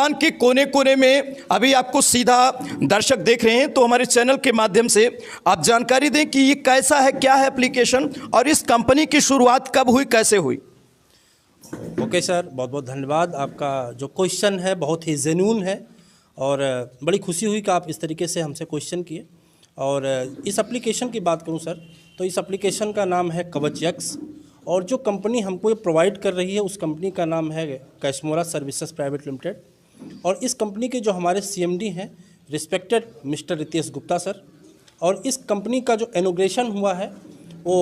हिंदुस्तान के कोने कोने में अभी आपको सीधा दर्शक देख रहे हैं, तो हमारे चैनल के माध्यम से आप जानकारी दें कि ये कैसा है, क्या है एप्लीकेशन, और इस कंपनी की शुरुआत कब हुई, कैसे हुई। ओके सर, बहुत बहुत धन्यवाद। आपका जो क्वेश्चन है बहुत ही जेन्युइन है और बड़ी खुशी हुई कि आप इस तरीके से हमसे क्वेश्चन किए। और इस एप्लीकेशन की बात करूं सर, तो इस एप्लीकेशन का नाम है कवच, और जो कंपनी हमको ये प्रोवाइड कर रही है उस कंपनी का नाम है कैशमोरा सर्विसेज प्राइवेट लिमिटेड। और इस कंपनी के जो हमारे सीएमडी हैं respected mister Ritesh Gupta sir, और इस कंपनी का जो इनॉग्रेशन हुआ है वो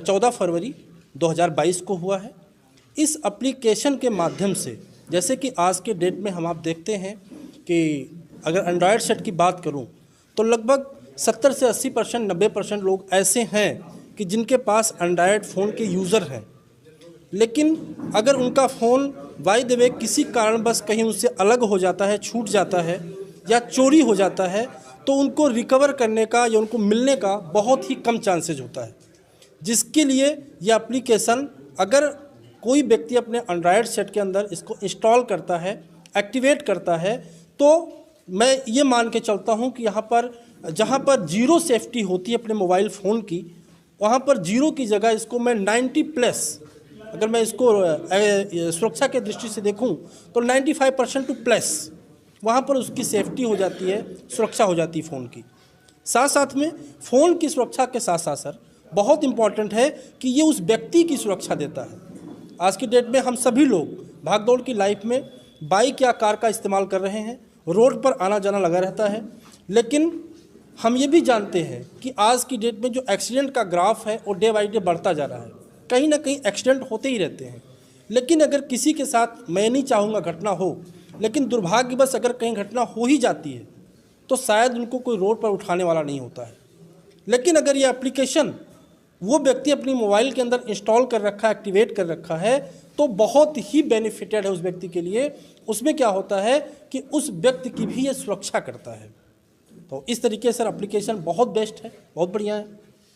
14 फरवरी 2022 को हुआ है। इस एप्लीकेशन के माध्यम से, जैसे कि आज के डेट में हम आप देखते हैं कि अगर एंड्रॉयड सेट की बात करूं तो लगभग 70 से 80%, 90% लोग ऐसे हैं कि जिनके पास एंड्रॉयड फ़ोन के यूज़र हैं, लेकिन अगर उनका फ़ोन बाय द वे किसी कारणवश कहीं उनसे अलग हो जाता है, छूट जाता है या चोरी हो जाता है, तो उनको रिकवर करने का या उनको मिलने का बहुत ही कम चांसेज होता है। जिसके लिए यह एप्लीकेशन अगर कोई व्यक्ति अपने एंड्रॉयड सेट के अंदर इसको इंस्टॉल करता है, एक्टिवेट करता है, तो मैं ये मान के चलता हूँ कि यहाँ पर जहाँ पर जीरो सेफ्टी होती है अपने मोबाइल फ़ोन की, वहाँ पर जीरो की जगह इसको मैं 90+, अगर मैं इसको सुरक्षा के दृष्टि से देखूँ तो 95% टू प्लस वहाँ पर उसकी सेफ्टी हो जाती है, सुरक्षा हो जाती है फ़ोन की। साथ साथ में फ़ोन की सुरक्षा के साथ साथ सर बहुत इम्पॉर्टेंट है कि ये उस व्यक्ति की सुरक्षा देता है। आज की डेट में हम सभी लोग भागदौड़ की लाइफ में बाइक या कार का इस्तेमाल कर रहे हैं, रोड पर आना जाना लगा रहता है, लेकिन हम ये भी जानते हैं कि आज की डेट में जो एक्सीडेंट का ग्राफ है वो डे बाई डे बढ़ता जा रहा है। कहीं ना कहीं एक्सीडेंट होते ही रहते हैं, लेकिन अगर किसी के साथ, मैं नहीं चाहूँगा घटना हो, लेकिन दुर्भाग्यवश अगर कहीं घटना हो ही जाती है तो शायद उनको कोई रोड पर उठाने वाला नहीं होता है। लेकिन अगर ये एप्लीकेशन वो व्यक्ति अपनी मोबाइल के अंदर इंस्टॉल कर रखा है, एक्टिवेट कर रखा है, तो बहुत ही बेनिफिटेड है उस व्यक्ति के लिए। उसमें क्या होता है कि उस व्यक्ति की भी ये सुरक्षा करता है। तो इस तरीके से एप्लीकेशन बहुत बेस्ट है, बहुत बढ़िया है।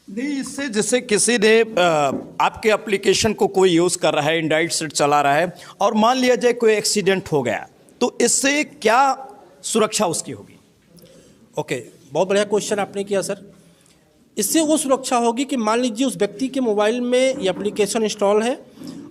नहीं, इससे जैसे किसी ने आपके एप्लीकेशन को कोई यूज़ कर रहा है, एंड्रॉइड सेट चला रहा है, और मान लिया जाए कोई एक्सीडेंट हो गया, तो इससे क्या सुरक्षा उसकी होगी? ओके, बहुत बढ़िया क्वेश्चन आपने किया सर। इससे वो सुरक्षा होगी कि मान लीजिए उस व्यक्ति के मोबाइल में ये एप्लीकेशन इंस्टॉल है,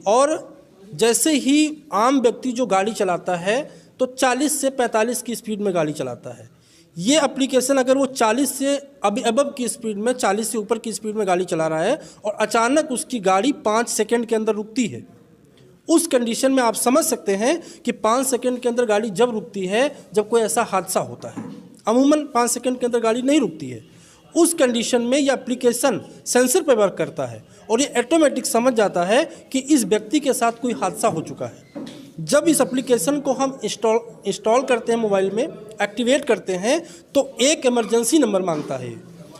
और जैसे ही आम व्यक्ति जो गाड़ी चलाता है तो 40 से 45 की स्पीड में गाड़ी चलाता है। ये एप्लीकेशन अगर वो 40 से अबव की स्पीड में, 40 से ऊपर की स्पीड में गाड़ी चला रहा है और अचानक उसकी गाड़ी 5 सेकंड के अंदर रुकती है, उस कंडीशन में आप समझ सकते हैं कि 5 सेकंड के अंदर गाड़ी जब रुकती है, जब कोई ऐसा हादसा होता है, अमूमन 5 सेकंड के अंदर गाड़ी नहीं रुकती है, उस कंडीशन में यह एप्लीकेशन सेंसर पर वर्क करता है और ये ऑटोमेटिक समझ जाता है कि इस व्यक्ति के साथ कोई हादसा हो चुका है। जब इस एप्लीकेशन को हम इंस्टॉल करते हैं, मोबाइल में एक्टिवेट करते हैं, तो एक इमरजेंसी नंबर मांगता है।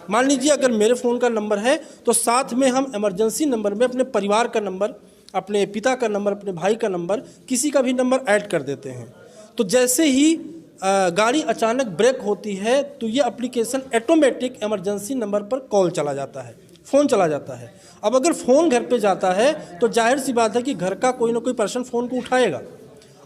मान लीजिए अगर मेरे फ़ोन का नंबर है तो साथ में हम इमरजेंसी नंबर में अपने परिवार का नंबर, अपने पिता का नंबर, अपने भाई का नंबर, किसी का भी नंबर ऐड कर देते हैं। तो जैसे ही गाड़ी अचानक ब्रेक होती है तो ये एप्लीकेशन ऑटोमेटिक इमरजेंसी नंबर पर कॉल चला जाता है, फ़ोन चला जाता है। अब अगर फ़ोन घर पे जाता है तो जाहिर सी बात है कि घर का कोई ना कोई पर्सन फ़ोन को उठाएगा,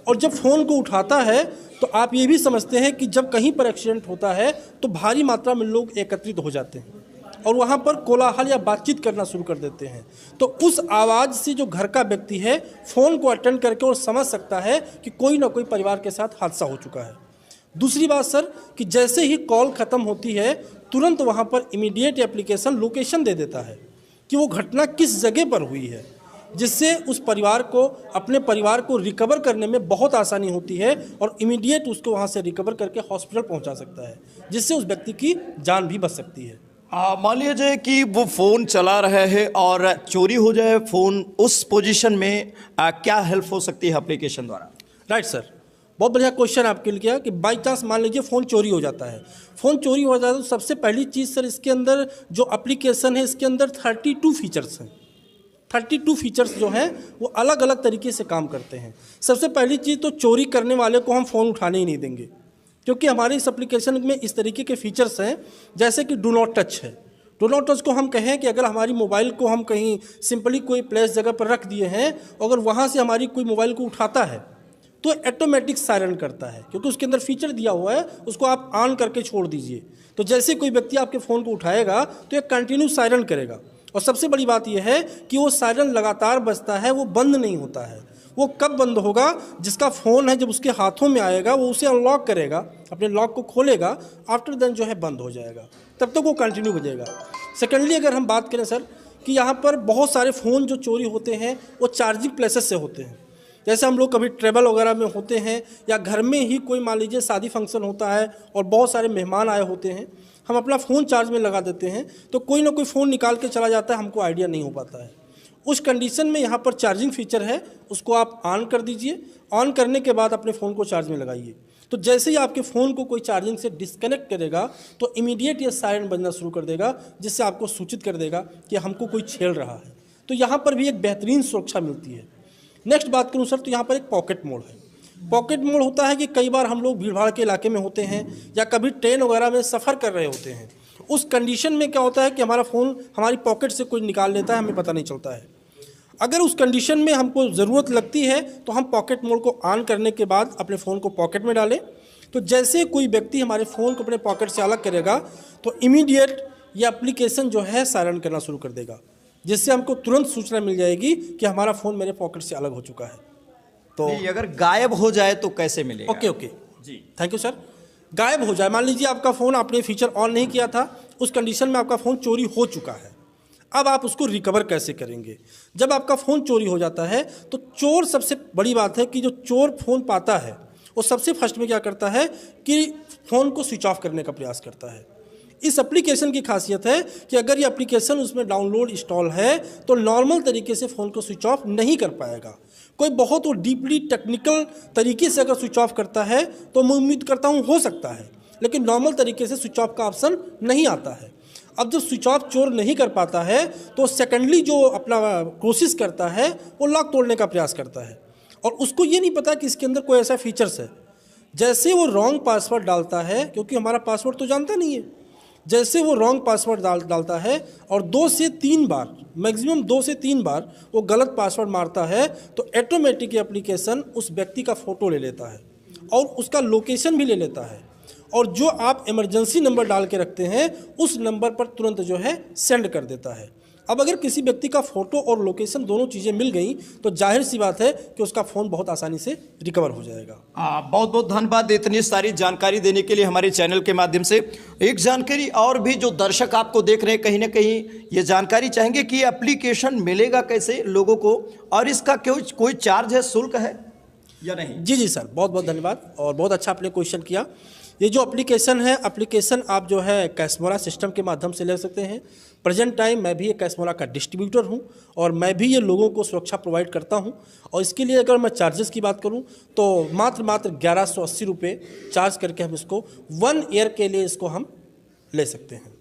और जब फ़ोन को उठाता है तो आप ये भी समझते हैं कि जब कहीं पर एक्सीडेंट होता है तो भारी मात्रा में लोग एकत्रित हो जाते हैं और वहाँ पर कोलाहल या बातचीत करना शुरू कर देते हैं। तो उस आवाज़ से जो घर का व्यक्ति है फ़ोन को अटेंड करके और समझ सकता है कि कोई ना कोई परिवार के साथ हादसा हो चुका है। दूसरी बात सर कि जैसे ही कॉल ख़त्म होती है तुरंत वहाँ पर इमीडिएट एप्लीकेशन लोकेशन दे देता है कि वो घटना किस जगह पर हुई है, जिससे उस परिवार को, अपने परिवार को रिकवर करने में बहुत आसानी होती है और इमीडिएट उसको वहाँ से रिकवर करके हॉस्पिटल पहुँचा सकता है, जिससे उस व्यक्ति की जान भी बच सकती है। मान लिया जाए कि वो फ़ोन चला रहा है और चोरी हो जाए फ़ोन, उस पोजीशन में क्या हेल्प हो सकती है एप्लीकेशन द्वारा? राइट सर, बहुत बढ़िया क्वेश्चन आपके लिए किया कि बाई चांस मान लीजिए फ़ोन चोरी हो जाता है। फ़ोन चोरी हो जाता है तो सबसे पहली चीज़ सर, इसके अंदर जो एप्लीकेशन है इसके अंदर 32 फीचर्स हैं। 32 फीचर्स जो हैं वो अलग अलग तरीके से काम करते हैं। सबसे पहली चीज़ तो चोरी करने वाले को हम फ़ोन उठाने ही नहीं देंगे, क्योंकि हमारे इस एप्लीकेशन में इस तरीके के फीचर्स हैं, जैसे कि डू नॉट टच है। डू नॉट टच को हम कहें कि अगर हमारी मोबाइल को हम कहीं सिंपली कोई प्लेस जगह पर रख दिए हैं, अगर वहाँ से हमारी कोई मोबाइल को उठाता है तो ऑटोमेटिक सायरन करता है, क्योंकि उसके अंदर फीचर दिया हुआ है, उसको आप ऑन करके छोड़ दीजिए। तो जैसे कोई व्यक्ति आपके फ़ोन को उठाएगा तो ये कंटिन्यू सायरन करेगा। और सबसे बड़ी बात यह है कि वो सायरन लगातार बजता है, वो बंद नहीं होता है। वो कब बंद होगा? जिसका फ़ोन है जब उसके हाथों में आएगा वो उसे अनलॉक करेगा, अपने लॉक को खोलेगा, आफ्टर देन जो है बंद हो जाएगा, तब तक वो कंटिन्यू बजेगा। सेकेंडली अगर हम बात करें सर कि यहाँ पर बहुत सारे फ़ोन जो चोरी होते हैं वो चार्जिंग प्लेसेस से होते हैं। जैसे हम लोग कभी ट्रैवल वगैरह में होते हैं या घर में ही कोई मान लीजिए शादी फंक्शन होता है और बहुत सारे मेहमान आए होते हैं, हम अपना फ़ोन चार्ज में लगा देते हैं तो कोई ना कोई फ़ोन निकाल के चला जाता है, हमको आइडिया नहीं हो पाता है। उस कंडीशन में यहाँ पर चार्जिंग फीचर है, उसको आप ऑन कर दीजिए। ऑन करने के बाद अपने फ़ोन को चार्ज में लगाइए। तो जैसे ही आपके फ़ोन को कोई चार्जिंग से डिस्कनेक्ट करेगा तो इमीडिएट ये सायरन बजना शुरू कर देगा, जिससे आपको सूचित कर देगा कि हमको कोई छेड़ रहा है। तो यहाँ पर भी एक बेहतरीन सुरक्षा मिलती है। नेक्स्ट बात करूँ सर तो यहाँ पर एक पॉकेट मोड है। पॉकेट मोड होता है कि कई बार हम लोग भीड़ भाड़ के इलाके में होते हैं या कभी ट्रेन वगैरह में सफ़र कर रहे होते हैं। उस कंडीशन में क्या होता है कि हमारा फ़ोन हमारी पॉकेट से कोई निकाल लेता है, हमें पता नहीं चलता है। अगर उस कंडीशन में हमको ज़रूरत लगती है तो हम पॉकेट मोड को ऑन करने के बाद अपने फ़ोन को पॉकेट में डालें। तो जैसे कोई व्यक्ति हमारे फ़ोन को अपने पॉकेट से अलग करेगा तो इमीडिएट ये एप्लीकेशन जो है सायरन करना शुरू कर देगा, जिससे हमको तुरंत सूचना मिल जाएगी कि हमारा फ़ोन मेरे पॉकेट से अलग हो चुका है। तो अगर गायब हो जाए तो कैसे मिलेगा? Okay ji, thank you sir. गायब हो जाए, मान लीजिए आपका फ़ोन आपने फीचर ऑन नहीं किया था, उस कंडीशन में आपका फ़ोन चोरी हो चुका है। अब आप उसको रिकवर कैसे करेंगे? जब आपका फ़ोन चोरी हो जाता है तो चोर, सबसे बड़ी बात है कि जो चोर फ़ोन पाता है वो सबसे फर्स्ट में क्या करता है कि फ़ोन को स्विच ऑफ करने का प्रयास करता है। इस एप्लीकेशन की खासियत है कि अगर ये एप्लीकेशन उसमें डाउनलोड इंस्टॉल है तो नॉर्मल तरीके से फ़ोन को स्विच ऑफ नहीं कर पाएगा। कोई बहुत वो डीपली टेक्निकल तरीके से अगर स्विच ऑफ करता है तो मैं उम्मीद करता हूँ हो सकता है, लेकिन नॉर्मल तरीके से स्विच ऑफ का ऑप्शन नहीं आता है। अब जब स्विच ऑफ चोर नहीं कर पाता है तो सेकेंडली जो अपना कोशिश करता है वो लॉक तोड़ने का प्रयास करता है, और उसको ये नहीं पता कि इसके अंदर कोई ऐसा फीचर्स है। जैसे वो रॉन्ग पासवर्ड डालता है, क्योंकि हमारा पासवर्ड तो जानता नहीं है, जैसे वो रॉन्ग पासवर्ड डालता है और 2 से 3 बार, मैक्सिमम 2 से 3 बार वो गलत पासवर्ड मारता है तो ऑटोमेटिक एप्लीकेशन उस व्यक्ति का फ़ोटो ले लेता है और उसका लोकेशन भी ले लेता है, और जो आप इमरजेंसी नंबर डाल के रखते हैं उस नंबर पर तुरंत जो है सेंड कर देता है। अब अगर किसी व्यक्ति का फ़ोटो और लोकेशन दोनों चीज़ें मिल गई तो जाहिर सी बात है कि उसका फ़ोन बहुत आसानी से रिकवर हो जाएगा। बहुत बहुत धन्यवाद इतनी सारी जानकारी देने के लिए हमारे चैनल के माध्यम से। एक जानकारी और भी, जो दर्शक आपको देख रहे हैं कहीं ना कहीं ये जानकारी चाहेंगे कि एप्लीकेशन मिलेगा कैसे लोगों को, और इसका कोई चार्ज है, शुल्क है या नहीं? जी सर, बहुत बहुत धन्यवाद और बहुत अच्छा आपने क्वेश्चन किया। ये जो एप्लीकेशन है, एप्लीकेशन आप जो है कैशमोरा सिस्टम के माध्यम से ले सकते हैं। प्रेजेंट टाइम मैं भी एक कैशमोरा का डिस्ट्रीब्यूटर हूं और मैं भी ये लोगों को सुरक्षा प्रोवाइड करता हूं, और इसके लिए अगर मैं चार्जेस की बात करूं तो मात्र 1180 रुपये चार्ज करके हम इसको 1 ईयर के लिए इसको हम ले सकते हैं,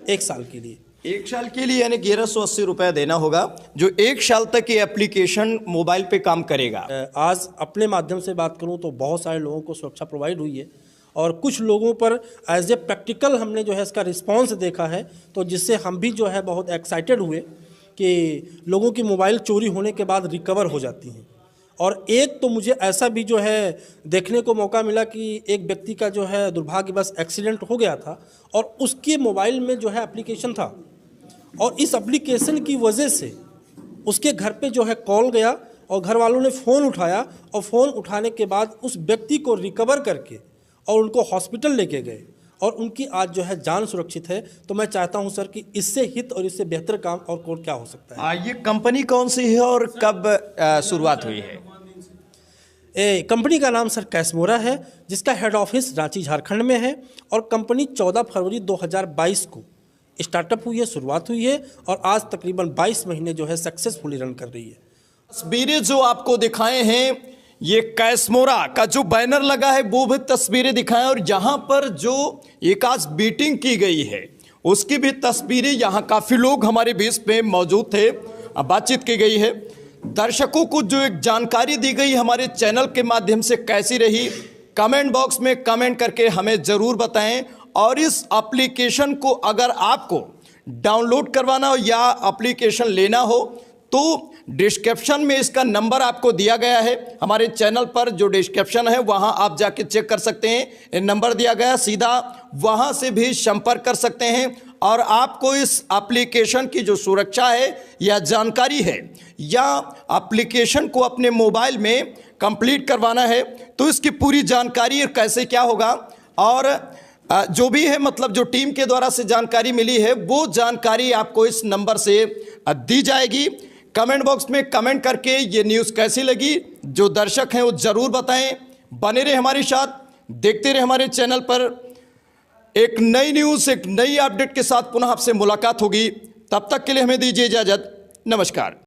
1 साल के लिए। 1 साल के लिए यानी 1180 रुपये देना होगा, जो 1 साल तक ये एप्लीकेशन मोबाइल पे काम करेगा। आज अपने माध्यम से बात करूं तो बहुत सारे लोगों को सुरक्षा प्रोवाइड हुई है, और कुछ लोगों पर एज ए प्रैक्टिकल हमने जो है इसका रिस्पांस देखा है, तो जिससे हम भी जो है बहुत एक्साइटेड हुए कि लोगों की मोबाइल चोरी होने के बाद रिकवर हो जाती हैं। और एक तो मुझे ऐसा भी जो है देखने को मौका मिला कि एक व्यक्ति का जो है दुर्भाग्यवश एक्सीडेंट हो गया था और उसके मोबाइल में जो है एप्लीकेशन था, और इस एप्लीकेशन की वजह से उसके घर पे जो है कॉल गया और घर वालों ने फ़ोन उठाया, और फ़ोन उठाने के बाद उस व्यक्ति को रिकवर करके और उनको हॉस्पिटल लेके गए, और उनकी आज जो है जान सुरक्षित है। तो मैं चाहता हूं सर कि इससे हित और इससे बेहतर काम और क्या हो सकता है। ये कंपनी कौन सी है और कब शुरुआत हुई है? कंपनी का नाम सर कैशमोरा है, जिसका हेड ऑफिस रांची झारखंड में है, और कंपनी 14 फरवरी 2022 को स्टार्टअप हुई है, शुरुआत हुई है, और आज तकरीबन 22 महीने जो है सक्सेसफुली रन कर रही है। तस्वीरें जो आपको दिखाए हैं, ये कैशमोरा का जो बैनर लगा है वो भी तस्वीरें दिखाएं, और जहां पर जो एक आज मीटिंग की गई है उसकी भी तस्वीरें, यहां काफ़ी लोग हमारे बीच में मौजूद थे, बातचीत की गई है। दर्शकों को जो एक जानकारी दी गई हमारे चैनल के माध्यम से कैसी रही, कमेंट बॉक्स में कमेंट करके हमें ज़रूर बताएं। और इस एप्लीकेशन को अगर आपको डाउनलोड करवाना हो या एप्लीकेशन लेना हो तो डिस्क्रिप्शन में इसका नंबर आपको दिया गया है। हमारे चैनल पर जो डिस्क्रिप्शन है वहां आप जाके चेक कर सकते हैं, ये नंबर दिया गया, सीधा वहां से भी संपर्क कर सकते हैं। और आपको इस एप्लीकेशन की जो सुरक्षा है या जानकारी है या एप्लीकेशन को अपने मोबाइल में कंप्लीट करवाना है, तो इसकी पूरी जानकारी कैसे क्या होगा और जो भी है, मतलब जो टीम के द्वारा से जानकारी मिली है वो जानकारी आपको इस नंबर से दी जाएगी। कमेंट बॉक्स में कमेंट करके ये न्यूज़ कैसी लगी, जो दर्शक हैं वो ज़रूर बताएं। बने रहे हमारे साथ, देखते रहे हमारे चैनल पर। एक नई न्यूज़, एक नई अपडेट के साथ पुनः आपसे मुलाकात होगी। तब तक के लिए हमें दीजिए इजाज़त। नमस्कार।